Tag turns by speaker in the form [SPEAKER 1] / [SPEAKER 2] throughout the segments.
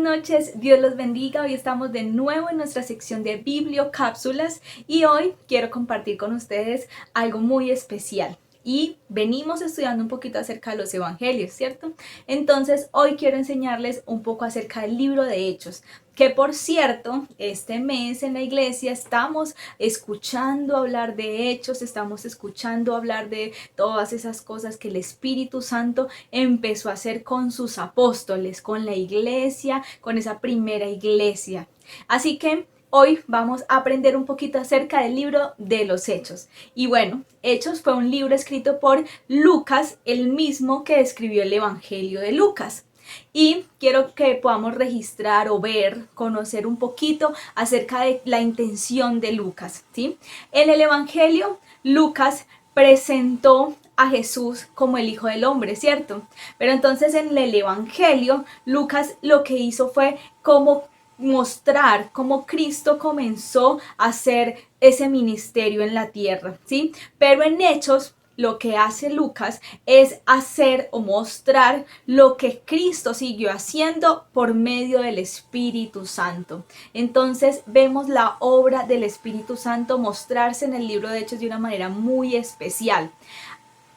[SPEAKER 1] noches, Dios los bendiga. Hoy estamos de nuevo en nuestra sección de bibliocápsulas y hoy quiero compartir con ustedes algo muy especial. Y venimos estudiando un poquito acerca de los evangelios, ¿cierto? Entonces hoy quiero enseñarles un poco acerca del libro de Hechos, que por cierto, este mes en la iglesia estamos escuchando hablar de Hechos, estamos escuchando hablar de todas esas cosas que el Espíritu Santo empezó a hacer con sus apóstoles, con la iglesia, con esa primera iglesia. Así que hoy vamos a aprender un poquito acerca del libro de los Hechos. Y bueno, Hechos fue un libro escrito por Lucas, el mismo que escribió el Evangelio de Lucas. Y quiero que podamos registrar o ver, conocer un poquito acerca de la intención de Lucas, ¿sí? En el Evangelio, Lucas presentó a Jesús como el Hijo del Hombre, ¿cierto? Pero entonces en el Evangelio, Lucas lo que hizo fue como mostrar cómo Cristo comenzó a hacer ese ministerio en la tierra, ¿sí? Pero en Hechos, lo que hace Lucas es hacer o mostrar lo que Cristo siguió haciendo por medio del Espíritu Santo. Entonces vemos la obra del Espíritu Santo mostrarse en el libro de Hechos de una manera muy especial.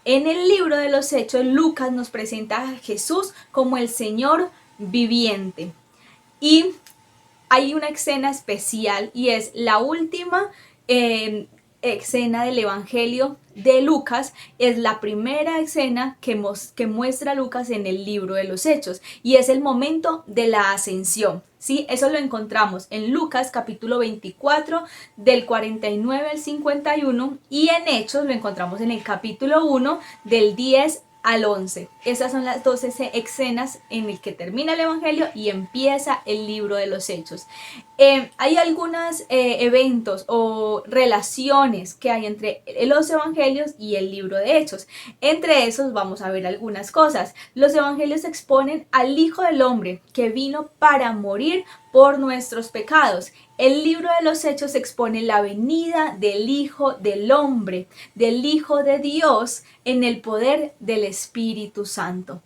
[SPEAKER 1] En el libro de los Hechos, Lucas nos presenta a Jesús como el Señor viviente. Y hay una escena especial y es la última escena del Evangelio de Lucas. Es la primera escena que muestra Lucas en el libro de los Hechos y es el momento de la ascensión. ¿Sí? Eso lo encontramos en Lucas capítulo 24 del 49 al 51 y en Hechos lo encontramos en el capítulo 1 del 10 al 11. Esas son las dos escenas en el que termina el Evangelio y empieza el libro de los Hechos. Hay algunos eventos o relaciones que hay entre los Evangelios y el libro de Hechos. Entre esos vamos a ver algunas cosas. Los Evangelios exponen al Hijo del Hombre que vino para morir por nuestros pecados. El libro de los Hechos expone la venida del Hijo del Hombre, del Hijo de Dios, en el poder del Espíritu Santo.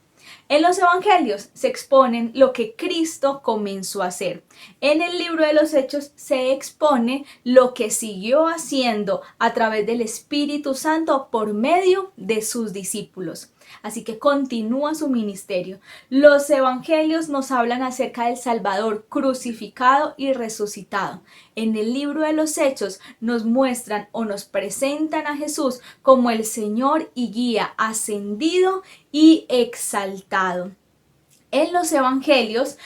[SPEAKER 1] En los Evangelios se exponen lo que Cristo comenzó a hacer. En el libro de los Hechos se expone lo que siguió haciendo a través del Espíritu Santo por medio de sus discípulos. Así que continúa su ministerio. Los evangelios nos hablan acerca del Salvador crucificado y resucitado. En el libro de los Hechos nos muestran o nos presentan a Jesús como el Señor y guía ascendido y exaltado. En los evangelios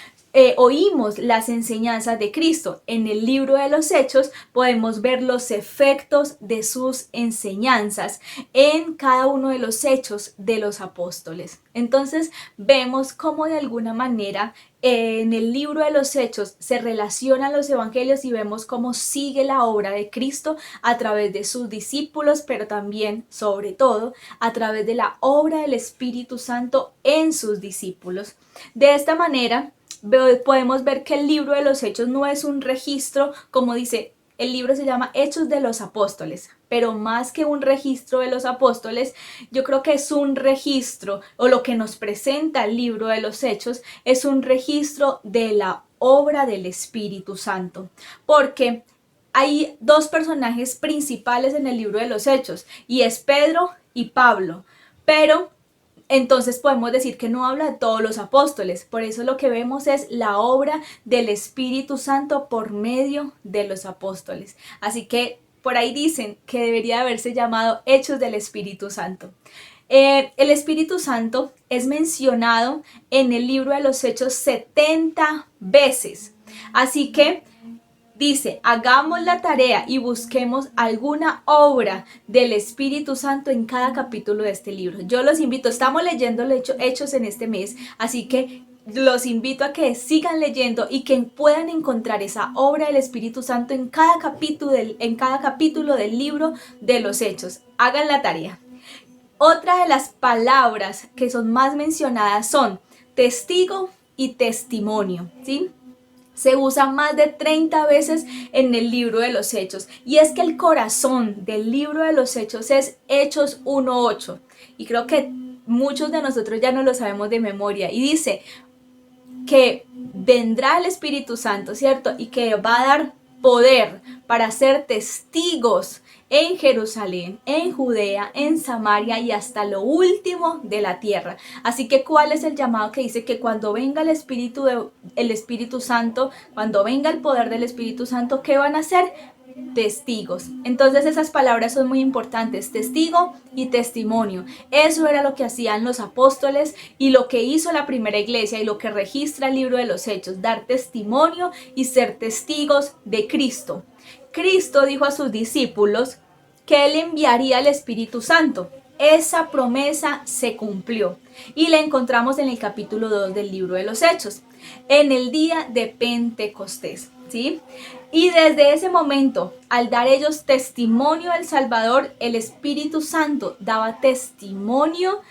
[SPEAKER 1] oímos las enseñanzas de Cristo. En el libro de los Hechos podemos ver los efectos de sus enseñanzas en cada uno de los hechos de los apóstoles. Entonces vemos cómo de alguna manera en el libro de los Hechos se relacionan los evangelios y vemos cómo sigue la obra de Cristo a través de sus discípulos, pero también, sobre todo, a través de la obra del Espíritu Santo en sus discípulos. De esta manera, podemos ver que el libro de los Hechos no es un registro, como dice, el libro se llama Hechos de los Apóstoles, pero más que un registro de los apóstoles, yo creo que es un registro, o lo que nos presenta el libro de los Hechos, es un registro de la obra del Espíritu Santo, porque hay dos personajes principales en el libro de los Hechos, y es Pedro y Pablo, pero entonces podemos decir que no habla de todos los apóstoles. Por eso lo que vemos es la obra del Espíritu Santo por medio de los apóstoles. Así que por ahí dicen que debería haberse llamado Hechos del Espíritu Santo. El Espíritu Santo es mencionado en el libro de los Hechos 70 veces. Así que dice, hagamos la tarea y busquemos alguna obra del Espíritu Santo en cada capítulo de este libro. Yo los invito, estamos leyendo Hechos en este mes, así que los invito a que sigan leyendo y que puedan encontrar esa obra del Espíritu Santo en cada capítulo del libro de los Hechos. Hagan la tarea. Otra de las palabras que son más mencionadas son testigo y testimonio, ¿sí? Se usa más de 30 veces en el libro de los Hechos. Y es que el corazón del libro de los Hechos es Hechos 1:8. Y creo que muchos de nosotros ya no lo sabemos de memoria. Y dice, que vendrá el Espíritu Santo, ¿cierto? Y que va a dar poder para ser testigos en Jerusalén, en Judea, en Samaria y hasta lo último de la tierra. Así que, ¿cuál es el llamado que dice que cuando venga el Espíritu Santo, cuando venga el poder del Espíritu Santo, ¿qué van a hacer? Testigos. Entonces esas palabras son muy importantes, testigo y testimonio. Eso era lo que hacían los apóstoles y lo que hizo la primera iglesia y lo que registra el libro de los Hechos, dar testimonio y ser testigos de Cristo. Cristo dijo a sus discípulos que Él enviaría el Espíritu Santo. Esa promesa se cumplió y la encontramos en el capítulo 2 del libro de los Hechos, en el día de Pentecostés, ¿sí? Y desde ese momento, al dar ellos testimonio del Salvador, el Espíritu Santo daba testimonio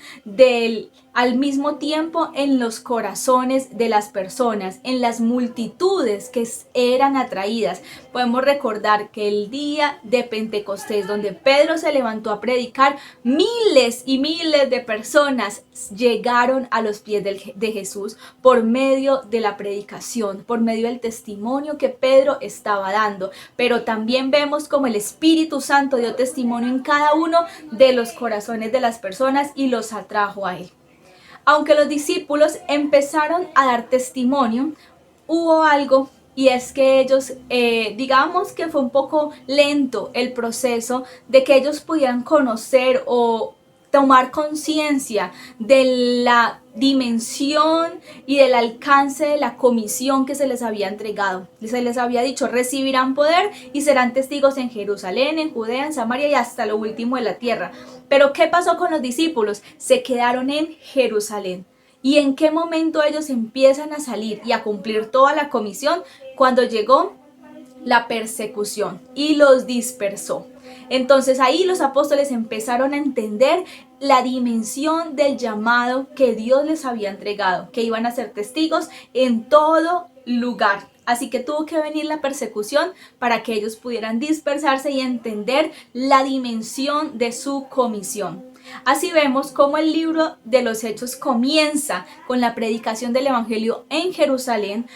[SPEAKER 1] al mismo tiempo en los corazones de las personas, en las multitudes que eran atraídas. Podemos recordar que el día de Pentecostés, donde Pedro se levantó a predicar, miles y miles de personas llegaron a los pies de Jesús por medio de la predicación, por medio del testimonio que Pedro estaba dando. Pero también vemos como el Espíritu Santo dio testimonio en cada uno de los corazones de las personas y los atrajo a Él. Aunque los discípulos empezaron a dar testimonio, hubo algo, y es que ellos, digamos que fue un poco lento el proceso de que ellos pudieran conocer o tomar conciencia de la dimensión y del alcance de la comisión que se les había entregado. Se les había dicho, recibirán poder y serán testigos en Jerusalén, en Judea, en Samaria y hasta lo último de la tierra. Pero ¿qué pasó con los discípulos? Se quedaron en Jerusalén. ¿Y en qué momento ellos empiezan a salir y a cumplir toda la comisión? Cuando llegó la persecución y los dispersó. Entonces ahí los apóstoles empezaron a entender la dimensión del llamado que Dios les había entregado, que iban a ser testigos en todo lugar. Así que tuvo que venir la persecución para que ellos pudieran dispersarse y entender la dimensión de su comisión. Así vemos cómo el libro de los Hechos comienza con la predicación del Evangelio en Jerusalén,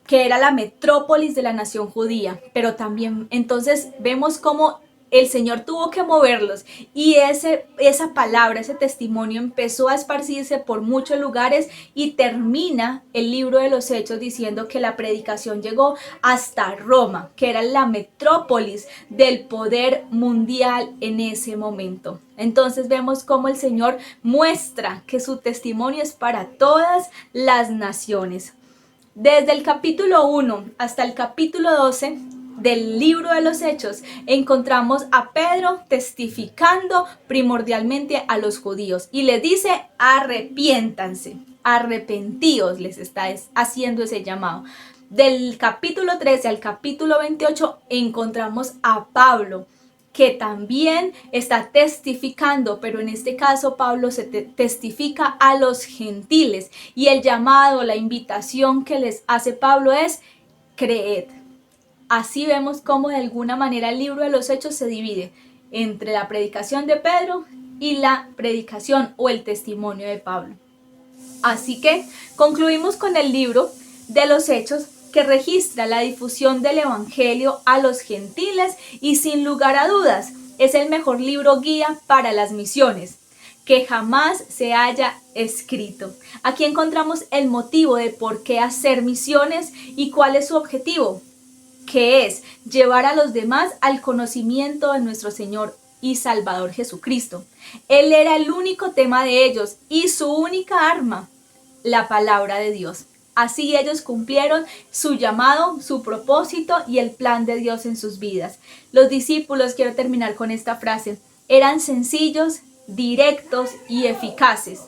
[SPEAKER 1] que era la metrópolis de la nación judía, pero también entonces vemos cómo el Señor tuvo que moverlos y esa palabra, ese testimonio empezó a esparcirse por muchos lugares y termina el libro de los Hechos diciendo que la predicación llegó hasta Roma, que era la metrópolis del poder mundial en ese momento. Entonces vemos cómo el Señor muestra que su testimonio es para todas las naciones. Desde el capítulo 1 hasta el capítulo 12 del libro de los Hechos encontramos a Pedro testificando primordialmente a los judíos y les dice arrepiéntanse, arrepentíos, les está haciendo ese llamado. Del capítulo 13 al capítulo 28 encontramos a Pablo, que también está testificando, pero en este caso Pablo se testifica a los gentiles y el llamado, la invitación que les hace Pablo es creed. Así vemos cómo de alguna manera el libro de los Hechos se divide entre la predicación de Pedro y la predicación o el testimonio de Pablo. Así que concluimos con el libro de los Hechos, que registra la difusión del Evangelio a los gentiles y sin lugar a dudas es el mejor libro guía para las misiones que jamás se haya escrito. Aquí encontramos el motivo de por qué hacer misiones y cuál es su objetivo, que es llevar a los demás al conocimiento de nuestro Señor y Salvador Jesucristo. Él era el único tema de ellos y su única arma, la palabra de Dios. Así ellos cumplieron su llamado, su propósito y el plan de Dios en sus vidas. Los discípulos, quiero terminar con esta frase, eran sencillos, directos y eficaces.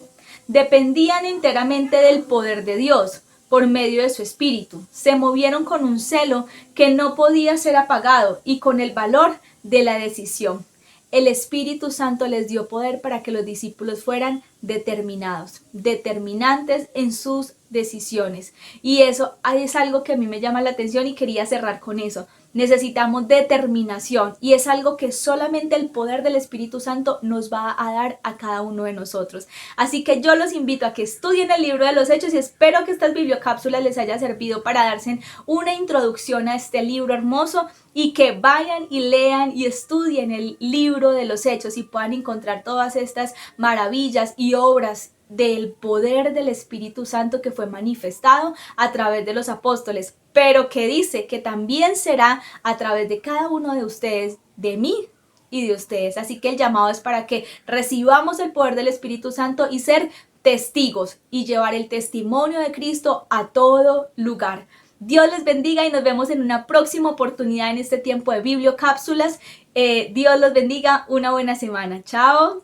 [SPEAKER 1] Dependían enteramente del poder de Dios por medio de su espíritu. Se movieron con un celo que no podía ser apagado y con el valor de la decisión. El Espíritu Santo les dio poder para que los discípulos fueran determinados, determinantes en sus decisiones. Y eso es algo que a mí me llama la atención y quería cerrar con eso. necesitamos determinación y es algo que solamente el poder del Espíritu Santo nos va a dar a cada uno de nosotros. Así que yo los invito a que estudien el libro de los Hechos y espero que estas bibliocápsulas les haya servido para darse una introducción a este libro hermoso y que vayan y lean y estudien el libro de los Hechos y puedan encontrar todas estas maravillas y obras del poder del Espíritu Santo que fue manifestado a través de los apóstoles, pero que dice que también será a través de cada uno de ustedes, de mí y de ustedes. Así que el llamado es para que recibamos el poder del Espíritu Santo y ser testigos y llevar el testimonio de Cristo a todo lugar. Dios les bendiga y nos vemos en una próxima oportunidad en este tiempo de Bibliocápsulas. Dios los bendiga, una buena semana. Chao.